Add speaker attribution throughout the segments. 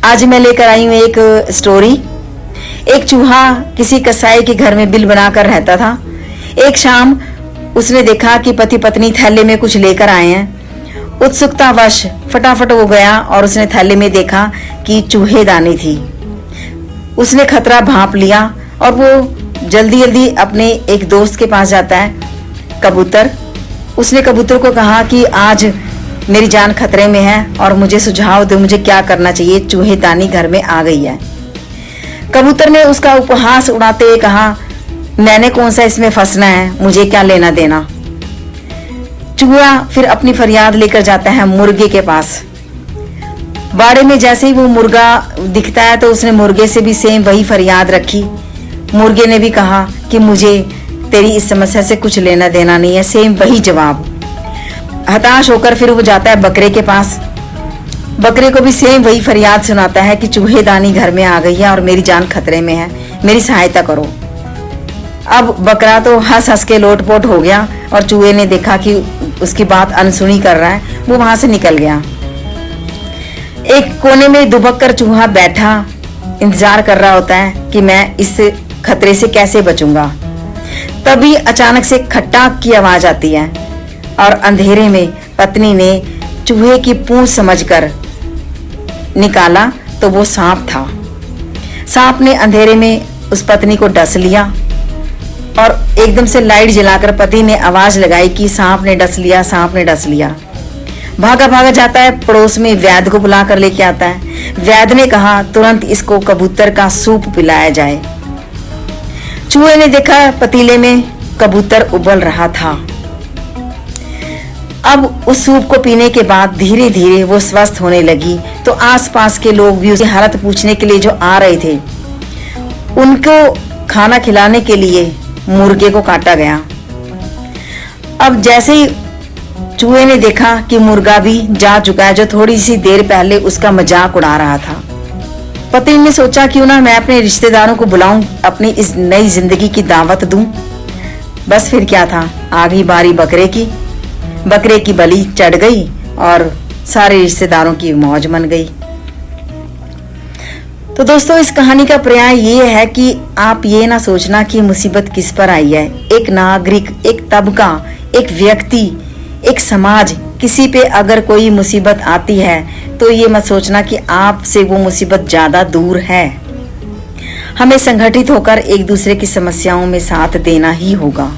Speaker 1: आज मैं लेकर आई हूँ एक स्टोरी। एक चूहा किसी कसाई के घर में बिल बनाकर रहता था। एक शाम उसने देखा कि पति पत्नी थैले में कुछ लेकर आए हैं। उत्सुकतावश फटाफट वो गया और उसने थैले में देखा कि चूहेदानी थी। उसने खतरा भांप लिया और वो जल्दी जल्दी अपने एक दोस्त के पास जाता है, कबूतर। उसने कबूतर को कहा कि आज मेरी जान खतरे में है और मुझे सुझाव दो, मुझे क्या करना चाहिए, चूहेदानी घर में आ गई है। कबूतर ने उसका उपहास उड़ाते हुए कहा, मैंने कौन सा इसमें फंसना है, मुझे क्या लेना देना। चूहा फिर अपनी फरियाद लेकर जाता है मुर्गे के पास। बाड़े में जैसे ही वो मुर्गा दिखता है तो उसने मुर्गे से भी सेम वही फरियाद रखी। मुर्गे ने भी कहा कि मुझे तेरी इस समस्या से कुछ लेना देना नहीं है, सेम वही जवाब। हताश होकर फिर वो जाता है बकरे के पास। बकरे को भी सेम वही फरियाद सुनाता है कि चूहेदानी घर में आ गई है और मेरी जान खतरे में है, मेरी सहायता करो। अब बकरा तो हंस हंस के लोटपोट हो गया और चूहे ने देखा कि उसकी बात अनसुनी कर रहा है, वो वहां से निकल गया। एक कोने में दुबक कर चूहा बैठा इंतजार कर रहा होता है कि मैं इस खतरे से कैसे बचूंगा। तभी अचानक से खट्टाक की आवाज आती है और अंधेरे में पत्नी ने चूहे की पूंछ समझकर निकाला तो वो सांप था। सांप ने अंधेरे में उस पत्नी को डस लिया और एकदम से लाइट जलाकर पति ने आवाज लगाई कि सांप ने डस लिया, सांप ने डस लिया। भागा भागा जाता है, पड़ोस में वैद्य को बुला कर लेके आता है। वैद्य ने कहा तुरंत इसको कबूतर का सूप पिलाया जाए। चूहे ने देखा पतीले में कबूतर उबल रहा था। अब उस सूप को पीने के बाद धीरे धीरे वो स्वस्थ होने लगी। तो आसपास के लोग भी उसकी हालत पूछने के लिए जो आ रहे थे, उनको खाना खिलाने के लिए मुर्गे को काटा गया। अब जैसे ही चूहे ने देखा कि मुर्गा भी जा चुका है, जो थोड़ी सी देर पहले उसका मजाक उड़ा रहा था, पति ने सोचा क्यों ना मैं अपने रिश्तेदारों को बुलाऊं, अपनी इस नई जिंदगी की दावत दूं। बस फिर क्या था, आ गई बारी बकरे की। बकरे की बलि चढ़ गई और सारे रिश्तेदारों की मौज मन गई। तो दोस्तों, इस कहानी का पर्याय ये है कि आप ये ना सोचना कि मुसीबत किस पर आई है। एक नागरिक, एक तबका, एक व्यक्ति, एक समाज, किसी पे अगर कोई मुसीबत आती है तो ये मत सोचना कि आपसे वो मुसीबत ज्यादा दूर है। हमें संगठित होकर एक दूसरे की समस्याओं में साथ देना ही होगा।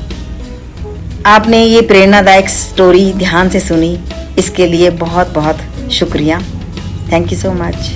Speaker 1: आपने ये प्रेरणादायक स्टोरी ध्यान से सुनी, इसके लिए बहुत बहुत शुक्रिया। Thank you so much.